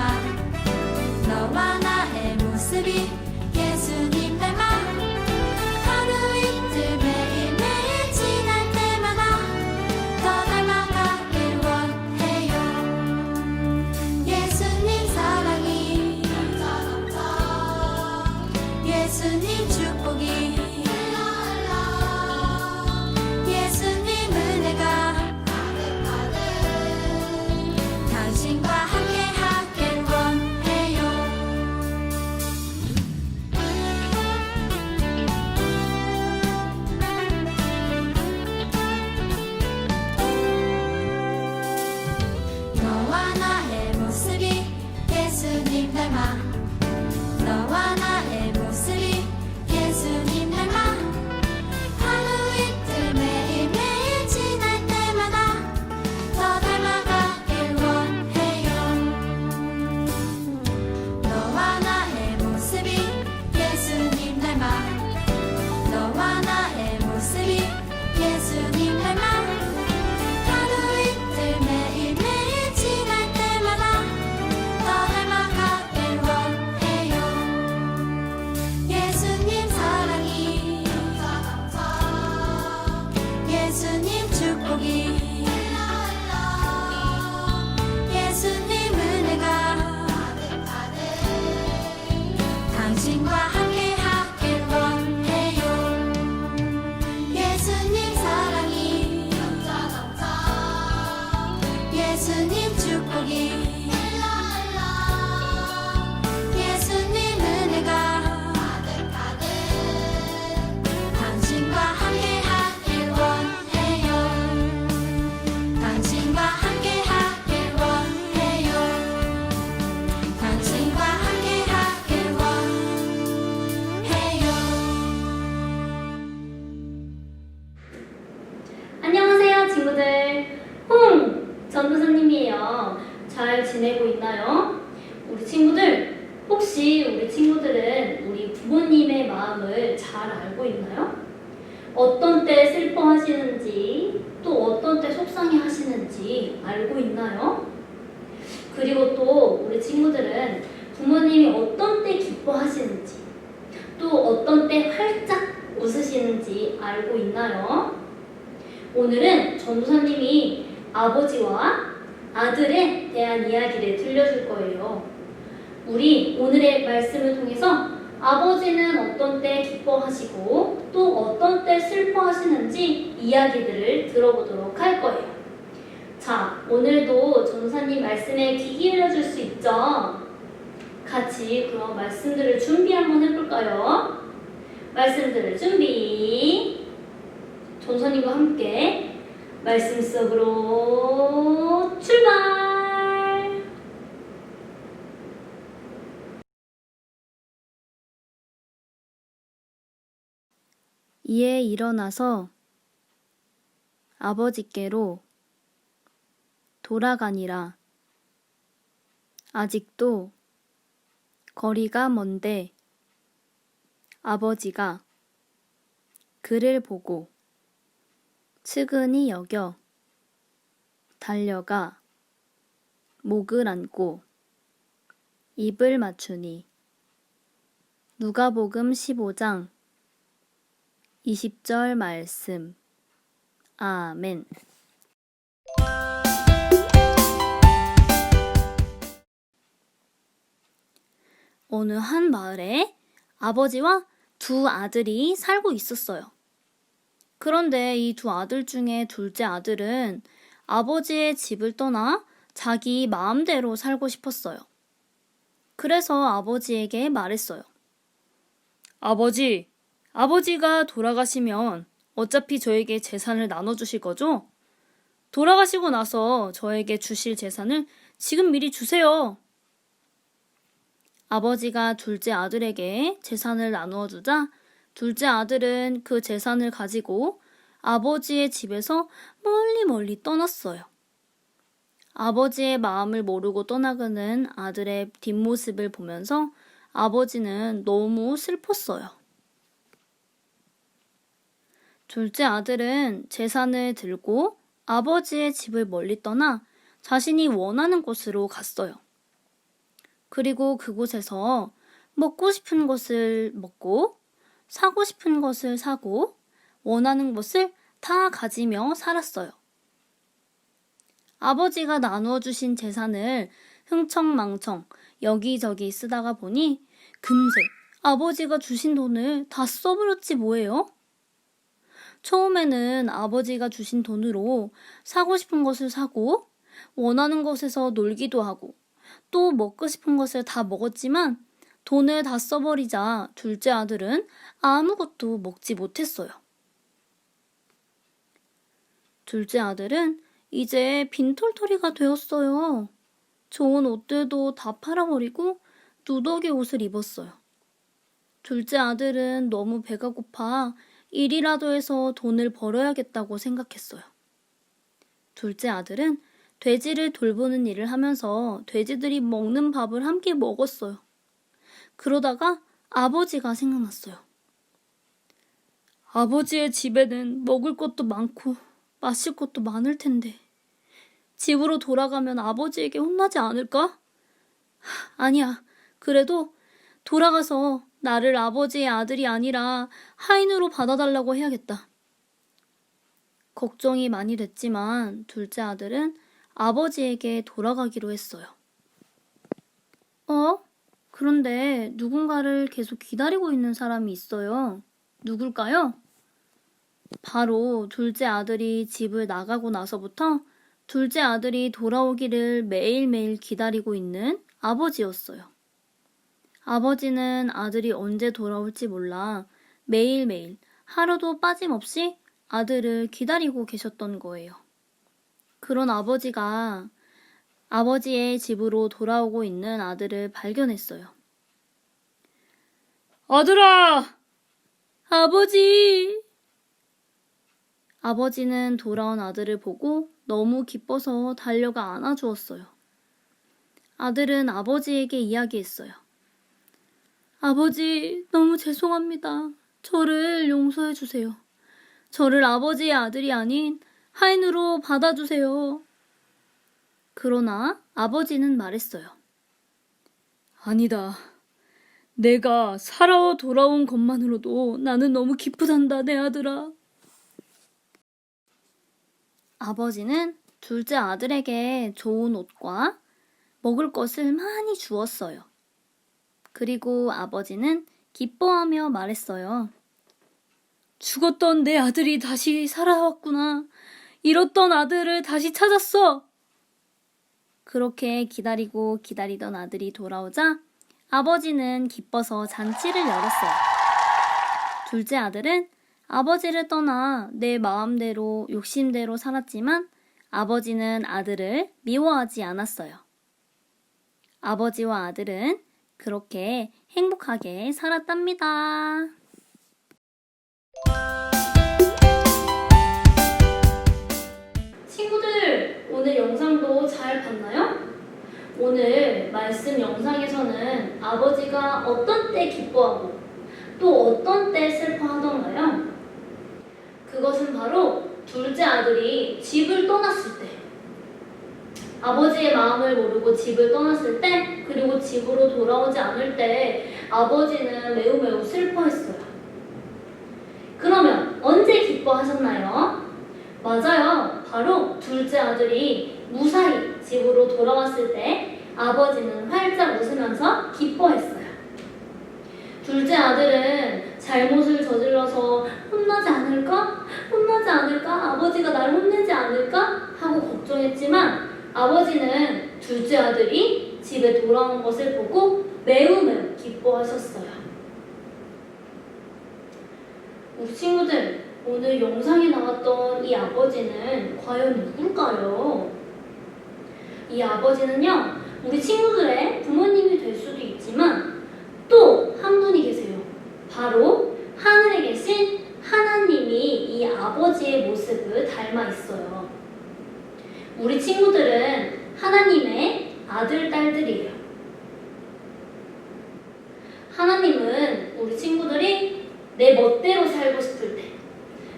닮아 너와 나의 모습이 예수님 닮아 하루 이틀 매일매일 지날 때마다 더 닮아가길 원해요. 예수님 사랑이 예수님 축복이 예수님 은혜가 당신과 함께 하길 원해요. 너와 나의 모습이 예수님 닮아 너와 나의 모습이 예수님 닮아 하루 이틀 매일매일 지날 때마다 더 닮아가길 원해요. 너와 나의 모습이 예수님 닮아 너와 나의 모습이 예수님 닮아 하루 이틀 매일매일 지날 때마다 더 닮아가길 원해요. 예수님 사랑이 예수님 축복이 예수님 은혜가 당신과 함께 하길 원해요. 예수님 사랑이 예수님 축복이 예수님 은혜가 당신과 함께 하길 원해요. 당신과 함께 하길 원해요. 당신과 함께 하길 원해요. 안녕하세요, 친구들. 전도사님이에요. 잘 지내고 있나요? 우리 친구들, 혹시 우리 친구들은 우리 부모님의 마음을 잘 알고 있나요? 어떤 때 슬퍼하시는지, 또 어떤 때 속상해 하시는지 알고 있나요? 그리고 또 우리 친구들은 부모님이 어떤 때 기뻐하시는지, 또 어떤 때 활짝 웃으시는지 알고 있나요? 오늘은 전도사님이 아버지와 아들에 대한 이야기를 들려줄 거예요. 우리 오늘의 말씀을 통해서 아버지는 어떤 때 기뻐하시고 또 어떤 때 슬퍼하시는지 이야기들을 들어보도록 할 거예요. 자, 오늘도 전도사님 말씀에 귀 기울여줄 수 있죠? 같이 그럼 말씀들을 준비 한번 해볼까요? 말씀들을 준비. 전도사님과 함께 말씀 속으로 출발! 이에 일어나서 아버지께로 돌아가니라. 아직도 거리가 먼데 아버지가 그를 보고 측은히 여겨 달려가 목을 안고 입을 맞추니 누가복음 15장 20절 말씀. 아멘. 어느 한 마을에 아버지와 두 아들이 살고 있었어요. 그런데 이 두 아들 중에 둘째 아들은 아버지의 집을 떠나 자기 마음대로 살고 싶었어요. 그래서 아버지에게 말했어요. 아버지가 돌아가시면 어차피 저에게 재산을 나눠주실 거죠? 돌아가시고 나서 저에게 주실 재산을 지금 미리 주세요. 아버지가 둘째 아들에게 재산을 나누어 주자 둘째 아들은 그 재산을 가지고 아버지의 집에서 멀리 떠났어요. 아버지의 마음을 모르고 떠나가는 아들의 뒷모습을 보면서 아버지는 너무 슬펐어요. 둘째 아들은 재산을 들고 아버지의 집을 멀리 떠나 자신이 원하는 곳으로 갔어요. 그리고 그곳에서 먹고 싶은 것을 먹고, 사고 싶은 것을 사고, 원하는 것을 다 가지며 살았어요. 아버지가 나누어 주신 재산을 흥청망청 여기저기 쓰다가 보니 금세 아버지가 주신 돈을 다 써버렸지 뭐예요? 처음에는 아버지가 주신 돈으로 사고 싶은 것을 사고, 원하는 곳에서 놀기도 하고, 또 먹고 싶은 것을 다 먹었지만 돈을 다 써버리자 둘째 아들은 아무것도 먹지 못했어요. 둘째 아들은 이제 빈털터리가 되었어요. 좋은 옷들도 다 팔아버리고 누더기 옷을 입었어요. 둘째 아들은 너무 배가 고파 일이라도 해서 돈을 벌어야겠다고 생각했어요. 둘째 아들은 돼지를 돌보는 일을 하면서 돼지들이 먹는 밥을 함께 먹었어요. 그러다가 아버지가 생각났어요. 아버지의 집에는 먹을 것도 많고 마실 것도 많을 텐데 집으로 돌아가면 아버지에게 혼나지 않을까? 아니야. 그래도 돌아가서 나를 아버지의 아들이 아니라 하인으로 받아달라고 해야겠다. 걱정이 많이 됐지만 둘째 아들은 아버지에게 돌아가기로 했어요. 그런데 누군가를 계속 기다리고 있는 사람이 있어요. 누굴까요? 바로 둘째 아들이 집을 나가고 나서부터 둘째 아들이 돌아오기를 매일매일 기다리고 있는 아버지였어요. 아버지는 아들이 언제 돌아올지 몰라 매일매일 하루도 빠짐없이 아들을 기다리고 계셨던 거예요. 그런 아버지가 아버지의 집으로 돌아오고 있는 아들을 발견했어요. 아들아! 아버지! 아버지는 돌아온 아들을 보고 너무 기뻐서 달려가 안아주었어요. 아들은 아버지에게 이야기했어요. 아버지, 너무 죄송합니다. 저를 용서해 주세요. 저를 아버지의 아들이 아닌 하인으로 받아주세요. 그러나 아버지는 말했어요. 아니다. 내가 살아 돌아온 것만으로도 나는 너무 기쁘단다, 내 아들아. 아버지는 둘째 아들에게 좋은 옷과 먹을 것을 많이 주었어요. 그리고 아버지는 기뻐하며 말했어요. 죽었던 내 아들이 다시 살아왔구나. 잃었던 아들을 다시 찾았어. 그렇게 기다리고 기다리던 아들이 돌아오자 아버지는 기뻐서 잔치를 열었어요. 둘째 아들은 아버지를 떠나 내 마음대로 욕심대로 살았지만 아버지는 아들을 미워하지 않았어요. 아버지와 아들은 그렇게 행복하게 살았답니다. 친구들, 오늘 영상도 잘 봤나요? 오늘 말씀 영상에서는 아버지가 어떤 때 기뻐하고 또 어떤 때 슬퍼하던가요? 그것은 바로 둘째 아들이 집을 떠났을 때, 아버지의 마음을 모르고 집을 떠났을 때, 그리고 집으로 돌아오지 않을 때 아버지는 매우 슬퍼했어요. 그러면 언제 기뻐하셨나요? 맞아요. 바로 둘째 아들이 무사히 집으로 돌아왔을 때 아버지는 활짝 웃으면서 기뻐했어요. 둘째 아들은 잘못을 저질러서 혼나지 않을까? 아버지가 나를 혼내지 않을까? 하고 걱정했지만 아버지는 둘째 아들이 집에 돌아온 것을 보고 매우 기뻐하셨어요. 우리 친구들, 오늘 영상에 나왔던 이 아버지는 과연 누굴까요? 이 아버지는요, 우리 친구들의 부모님이 될 수도 있지만 또 한 분이 계세요. 바로 하늘에 계신 하나님이 이 아버지의 모습을 닮아 있어요. 우리 친구들은 하나님의 아들, 딸들이에요. 하나님은 우리 친구들이 내 멋대로 살고 싶을 때,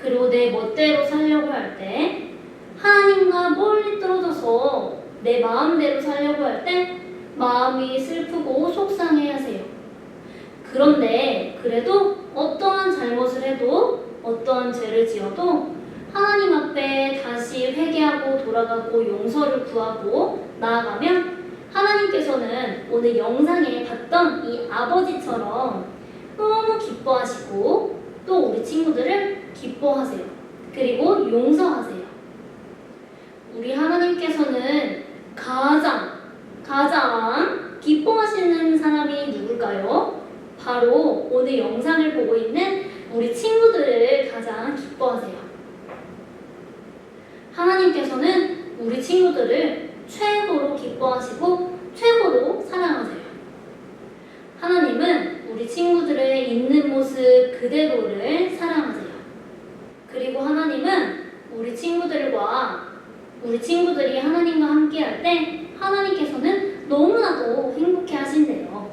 그리고 내 멋대로 살려고 할 때, 하나님과 멀리 떨어져서 내 마음대로 살려고 할 때 마음이 슬프고 속상해하세요. 그런데 그래도 어떠한 잘못을 해도 어떠한 죄를 지어도 하나님 앞에 다시 회개하고 돌아가고 용서를 구하고 나아가면 하나님께서는 오늘 영상에 봤던 이 아버지처럼 너무 기뻐하시고 또 우리 친구들을 기뻐하세요. 그리고 용서하세요. 우리 하나님께서는 가장 기뻐하시는 사람이 누굴까요? 바로 오늘 영상을 보고 있는 우리 친구들을 가장 기뻐하세요. 하나님께서는 우리 친구들을 최고로 기뻐하시고 최고로 사랑하세요. 하나님은 우리 친구들의 있는 모습 그대로를 사랑하세요. 그리고 하나님은 우리 친구들이 하나님과 함께 할 때 하나님께서는 너무나도 행복해 하신대요.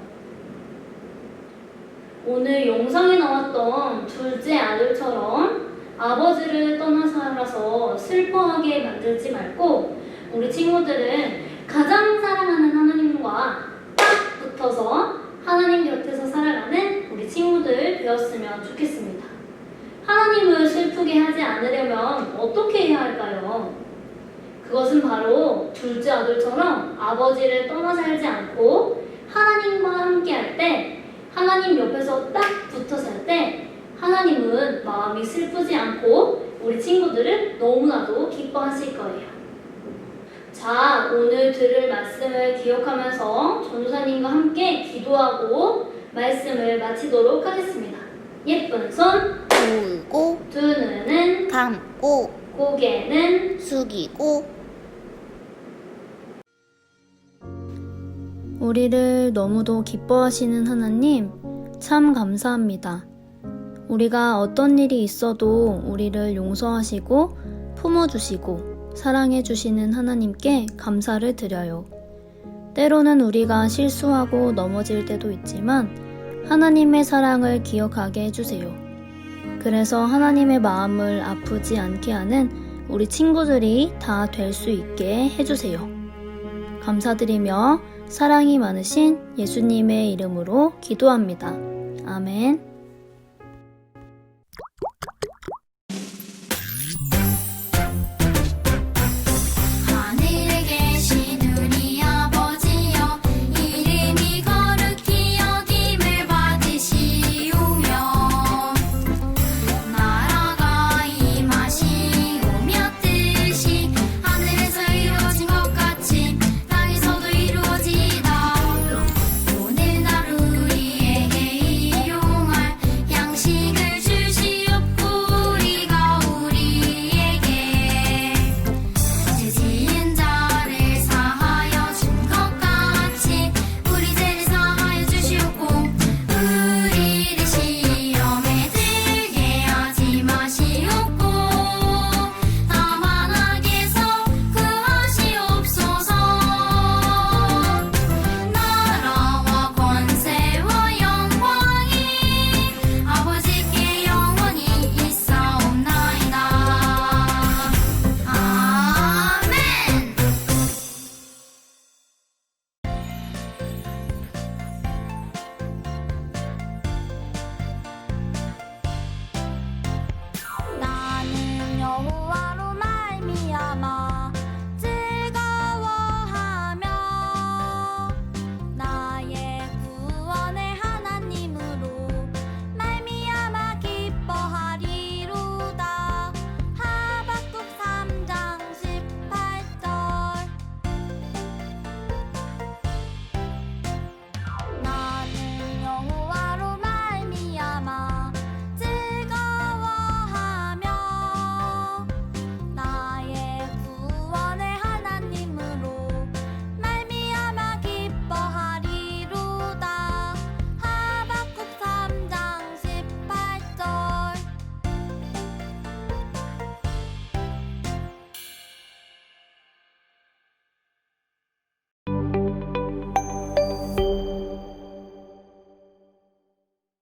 오늘 영상에 나왔던 둘째 아들처럼 아버지를 떠나 살아서 슬퍼하게 만들지 말고 우리 친구들은 가장 사랑하는 하나님과 딱 붙어서 하나님 곁에서 살아가는 우리 친구들 되었으면 좋겠습니다. 하나님을 슬프게 하지 않으려면 어떻게 해야 할까요? 그것은 바로 둘째 아들처럼 아버지를 떠나 살지 않고 하나님과 함께 할 때, 하나님 옆에서 딱 붙어 살 때 하나님은 마음이 슬프지 않고 우리 친구들을 너무나도 기뻐하실 거예요. 자, 오늘 들을 말씀을 기억하면서 전도사님과 함께 기도하고 말씀을 마치도록 하겠습니다. 예쁜 손 들고 두 눈은 감고 고개는 숙이고 우리를 너무도 기뻐하시는 하나님, 참 감사합니다. 우리가 어떤 일이 있어도 우리를 용서하시고 품어주시고 사랑해주시는 하나님께 감사를 드려요. 때로는 우리가 실수하고 넘어질 때도 있지만 하나님의 사랑을 기억하게 해주세요. 그래서 하나님의 마음을 아프지 않게 하는 우리 친구들이 다 될 수 있게 해주세요. 감사드리며 사랑이 많으신 예수님의 이름으로 기도합니다. 아멘.